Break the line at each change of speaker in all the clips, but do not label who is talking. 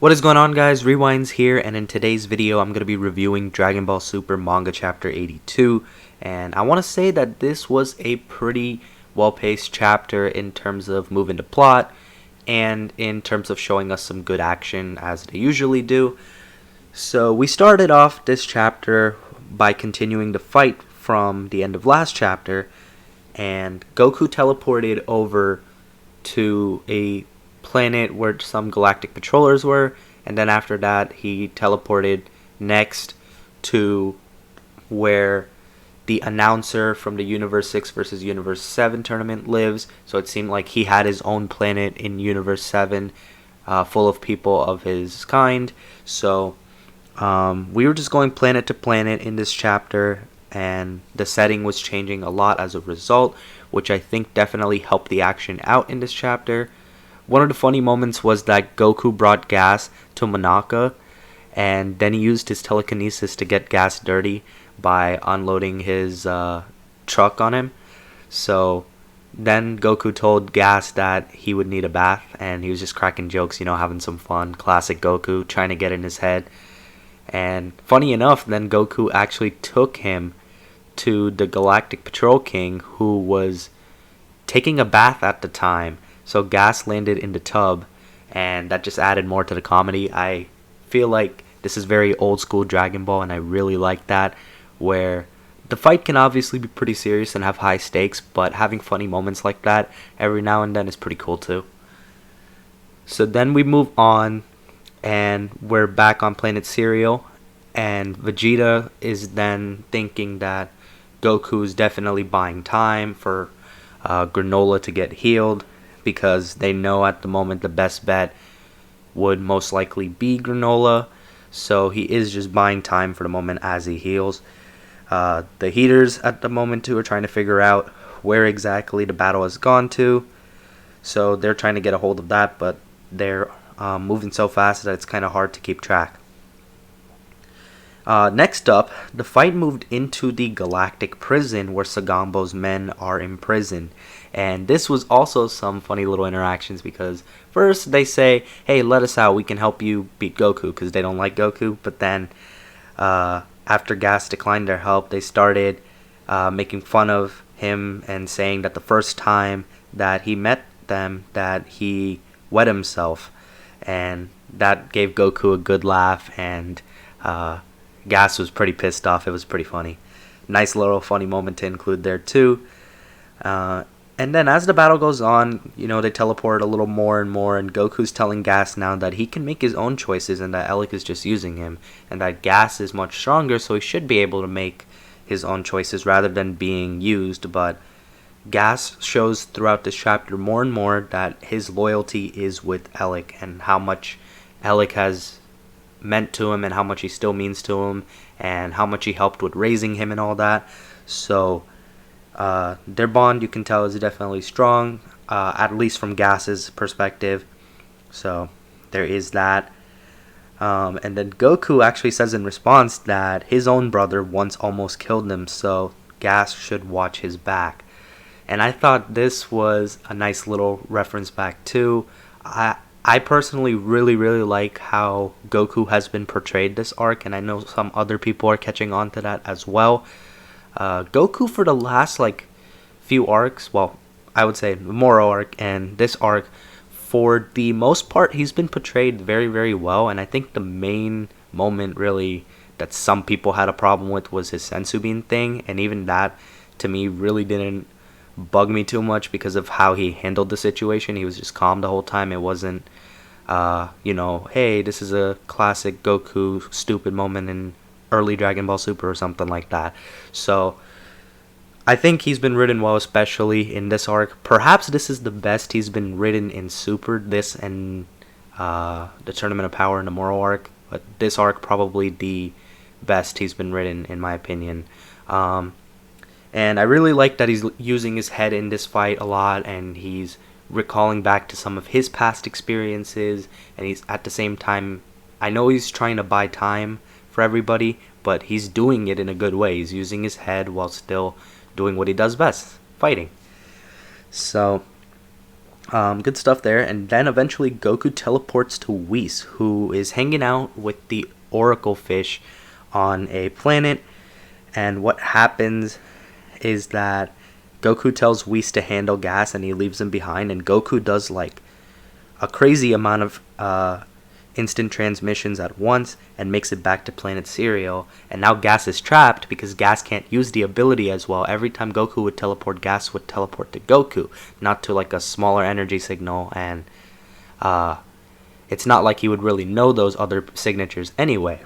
What is going on, guys? Rewinds here, and in today's video I'm going to be reviewing Dragon Ball Super Manga Chapter 82, and I want to say that this was a pretty well-paced chapter in terms of moving the plot and in terms of showing us some good action as they usually do. So we started off this chapter by continuing the fight from the end of last chapter, and Goku teleported over to a planet where some galactic patrollers were, and then after that he teleported next to where the announcer from the Universe 6 versus Universe 7 tournament lives. So it seemed like he had his own planet in Universe 7, full of people of his kind. So we were just going planet to planet in this chapter, and the setting was changing a lot as a result, which I think definitely helped the action out in this chapter. One of the funny moments was that Goku brought gas to Monaka, and then he used his telekinesis to get gas dirty by unloading his truck on him. So then Goku told Gas that he would need a bath, and he was just cracking jokes, having some fun. Classic Goku, trying to get in his head. And funny enough, then Goku actually took him to the Galactic Patrol King, who was taking a bath at the time. So Gas landed in the tub, and that just added more to the comedy. I feel like this is very old school Dragon Ball, and I really like that, where the fight can obviously be pretty serious and have high stakes, but having funny moments like that every now and then is pretty cool too. So then we move on, and we're back on planet Cereal, and Vegeta is then thinking that Goku's definitely buying time for Granola to get healed, because they know at the moment the best bet would most likely be Granola. So he is just buying time for the moment as he heals. The Heaters at the moment too are trying to figure out where exactly the battle has gone to. So they're trying to get a hold of that, but they're moving so fast that it's kind of hard to keep track. Next up, the fight moved into the Galactic Prison where Sagambo's men are imprisoned. And this was also some funny little interactions, because first they say, hey, let us out, we can help you beat Goku, because they don't like Goku. But then after Gas declined their help, they started making fun of him and saying that the first time that he met them that he wet himself. And that gave Goku a good laugh, and Gas was pretty pissed off. It was pretty funny. Nice little funny moment to include there too. And then as the battle goes on, they teleport a little more and more, and Goku's telling Gas now that he can make his own choices and that Elec is just using him, and that Gas is much stronger, so he should be able to make his own choices rather than being used. But Gas shows throughout this chapter more and more that his loyalty is with Elec, and how much Elec has meant to him and how much he still means to him and how much he helped with raising him and all that. So their bond, you can tell, is definitely strong, at least from Gas's perspective. So there is that. And then Goku actually says in response that his own brother once almost killed him, so Gas should watch his back. And I thought this was a nice little reference back too. I personally really like how Goku has been portrayed this arc, and I know some other people are catching on to that as well. Goku for the last few arcs, well, I would say the Moro arc and this arc, for the most part he's been portrayed very well, and I think the main moment really that some people had a problem with was his sensu bean thing, and even that to me really didn't bug me too much because of how he handled the situation. He was just calm the whole time. It wasn't hey, this is a classic Goku stupid moment in early Dragon Ball Super or something like that. So I think he's been written well, especially in this arc. Perhaps this is the best he's been written in Super, this and the Tournament of Power and the Moro arc, but this arc probably the best he's been written in my opinion. And I really like that he's using his head in this fight a lot, and he's recalling back to some of his past experiences, and he's at the same time, I know he's trying to buy time for everybody, but he's doing it in a good way. He's using his head while still doing what he does best, fighting. So Good stuff there. And then eventually Goku teleports to Whis, who is hanging out with the Oracle Fish on a planet. And what happens is that Goku tells Whis to handle gas and he leaves him behind. And Goku does like a crazy amount of instant transmissions at once and makes it back to planet Cereal. And now Gas is trapped because Gas can't use the ability as well. Every time Goku would teleport, Gas would teleport to Goku, not to like a smaller energy signal. And it's not like he would really know those other signatures anyway.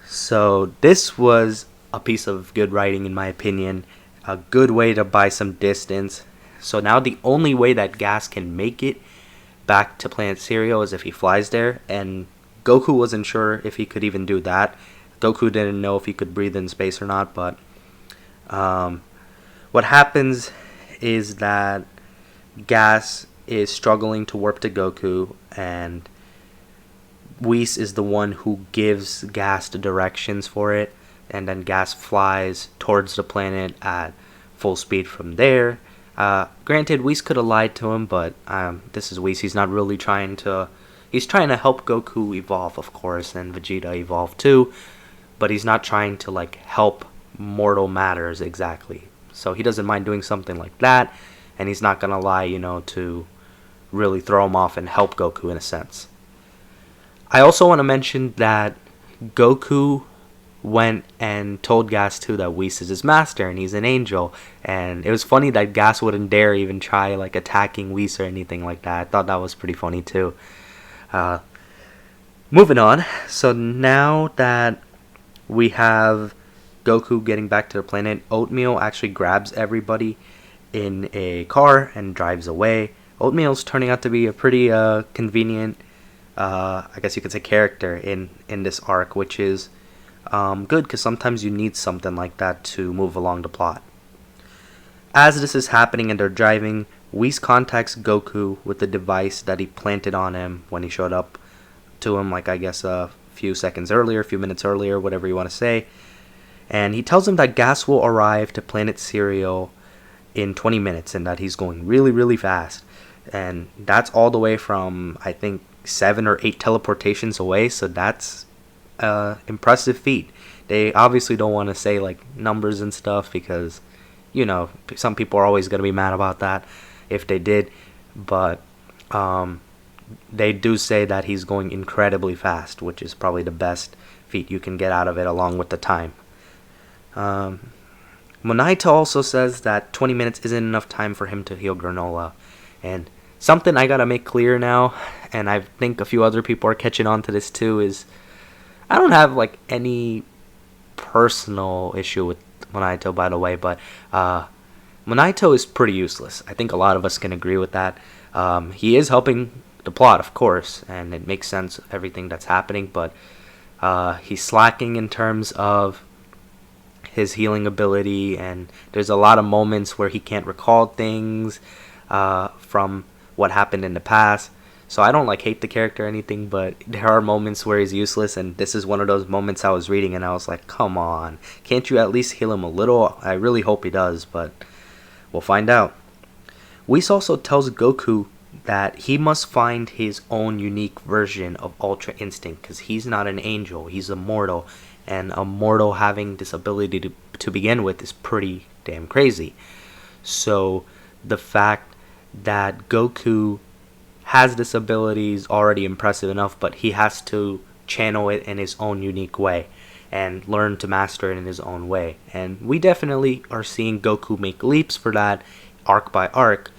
So this was a piece of good writing in my opinion. A good way to buy some distance. So now the only way that Gas can make it back to planet Cereal is if he flies there, and Goku wasn't sure if he could even do that. Goku didn't know if he could breathe in space or not, but what happens is that Gas is struggling to warp to Goku, and Whis is the one who gives Gas the directions for it, and then Gas flies towards the planet at full speed from there. Granted, Whis could have lied to him, but this is Whis. He's not really trying to... He's trying to help Goku evolve, of course, and Vegeta evolve too, but he's not trying to, like, help mortal matters exactly. So he doesn't mind doing something like that, and he's not gonna lie, to really throw him off and help Goku in a sense. I also want to mention that Goku went and told Gas too that Whis is his master and he's an angel, and it was funny that Gas wouldn't dare even try like attacking Whis or anything like that. I thought that was pretty funny too. Moving on, so now that we have Goku getting back to the planet, Oatmeal actually grabs everybody in a car and drives away. Oatmeal's turning out to be a pretty convenient, I guess you could say, character in this arc, which is good because sometimes you need something like that to move along the plot. As this is happening and they're driving, Whis contacts Goku with the device that he planted on him when he showed up to him, like I guess a few minutes earlier, whatever you want to say. And he tells him that Gas will arrive to planet Cereal in 20 minutes and that he's going really, really fast. And that's all the way from, I think, 7 or 8 teleportations away, so that's impressive feat. They obviously don't want to say like numbers and stuff because some people are always going to be mad about that if they did, but they do say that he's going incredibly fast, which is probably the best feat you can get out of it along with the time. Monaito also says that 20 minutes isn't enough time for him to heal Granola, and something I gotta make clear now, and I think a few other people are catching on to this too, is I don't have like any personal issue with Monaito, by the way, but Monaito is pretty useless. I think a lot of us can agree with that. He is helping the plot, of course, and it makes sense everything that's happening, but he's slacking in terms of his healing ability, and there's a lot of moments where he can't recall things from what happened in the past. So I don't like hate the character or anything, but there are moments where he's useless, and this is one of those moments I was reading and I was like, come on, can't you at least heal him a little? I really hope he does, but we'll find out. Whis also tells Goku that he must find his own unique version of Ultra Instinct because he's not an angel, he's a mortal, and a mortal having this ability to begin with is pretty damn crazy. So the fact that Goku has this ability is already impressive enough, but he has to channel it in his own unique way and learn to master it in his own way. And we definitely are seeing Goku make leaps for that arc by arc,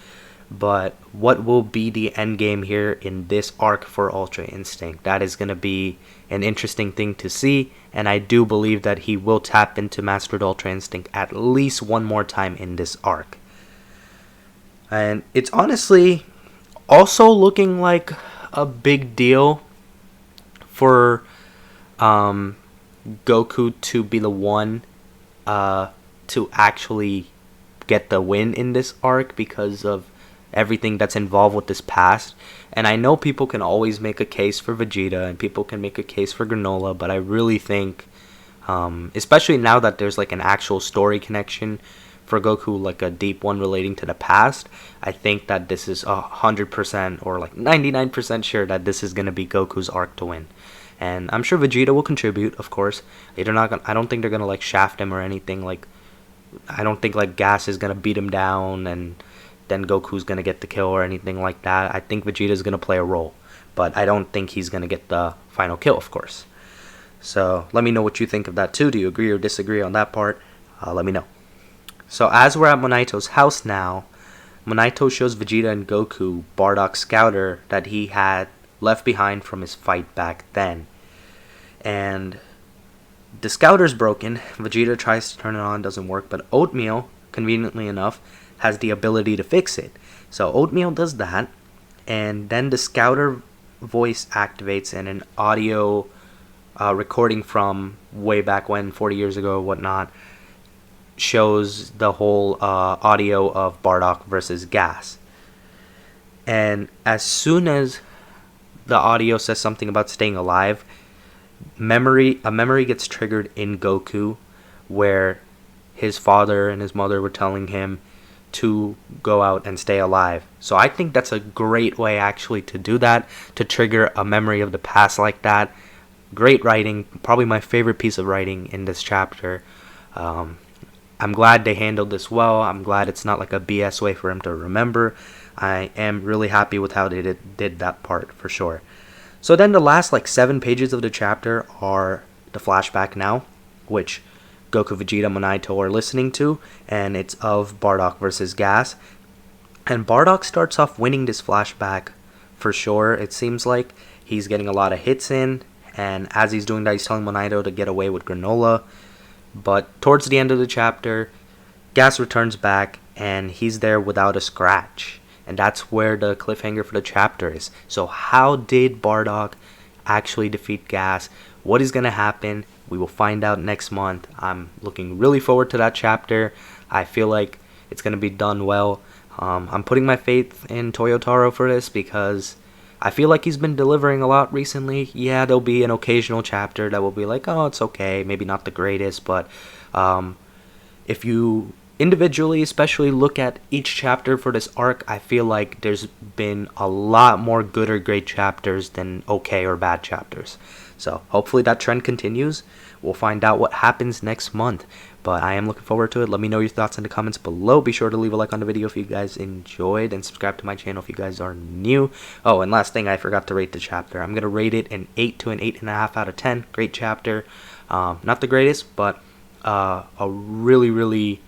but what will be the end game here in this arc for Ultra Instinct? That is going to be an interesting thing to see, and I do believe that he will tap into Mastered Ultra Instinct at least one more time in this arc. And it's honestly also looking like a big deal for Goku to be the one to actually get the win in this arc because of everything that's involved with this past. And I know people can always make a case for Vegeta and people can make a case for Granola, but I really think, especially now that there's like an actual story connection for Goku like a deep one relating to the past, I think that this is 100% or like 99% sure that this is gonna be Goku's arc to win. And I'm sure Vegeta will contribute, of course. They're not gonna, I don't think they're gonna like shaft him or anything. Like, I don't think like Gas is gonna beat him down and then Goku's gonna get the kill or anything like that. I think Vegeta's gonna play a role, but I don't think he's gonna get the final kill, of course. So let me know what you think of that too. Do you agree or disagree on that part? Let me know. So as we're at Monaito's house now, Monaito shows Vegeta and Goku Bardock's scouter that he had left behind from his fight back then. And the scouter's broken. Vegeta tries to turn it on, doesn't work, but Oatmeal, conveniently enough, has the ability to fix it. So Oatmeal does that, and then the scouter voice activates and an audio recording from way back when, 40 years ago or whatnot, shows the whole audio of Bardock versus Gas. And as soon as the audio says something about staying alive, a memory gets triggered in Goku where his father and his mother were telling him to go out and stay alive. So I think that's a great way actually to do that, to trigger a memory of the past like that. Great writing, probably my favorite piece of writing in this chapter. I'm glad they handled this well. I'm glad it's not like a BS way for him to remember. I am really happy with how they did that part for sure. So then the last like 7 pages of the chapter are the flashback now, which Goku, Vegeta, Monaito are listening to, and it's of Bardock versus Gas. And Bardock starts off winning this flashback for sure. It seems like he's getting a lot of hits in, and as he's doing that, he's telling Monaito to get away with granola. But towards the end of the chapter, Gas returns back, and he's there without a scratch. And that's where the cliffhanger for the chapter is. So how did Bardock actually defeat Gas? What is going to happen? We will find out next month. I'm looking really forward to that chapter. I feel like it's going to be done well. I'm putting my faith in Toyotaro for this because I feel like he's been delivering a lot recently. Yeah, there'll be an occasional chapter that will be like, oh, it's okay, maybe not the greatest, but if you individually especially look at each chapter for this arc, I feel like there's been a lot more good or great chapters than okay or bad chapters. So hopefully that trend continues. We'll find out what happens next month, but I am looking forward to it. Let me know your thoughts in the comments below. Be sure to leave a like on the video if you guys enjoyed, and subscribe to my channel if you guys are new. Oh, and last thing, I forgot to rate the chapter. I'm going to rate it an 8 to an 8.5 out of 10. Great chapter. Not the greatest, but a really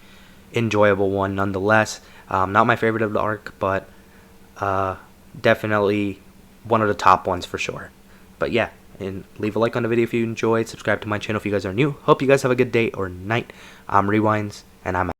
enjoyable one nonetheless. Not my favorite of the arc, but definitely one of the top ones for sure. But yeah, and leave a like on the video if you enjoyed. Subscribe to my channel if you guys are new. Hope you guys have a good day or night. I'm Rewinds, and I'm out.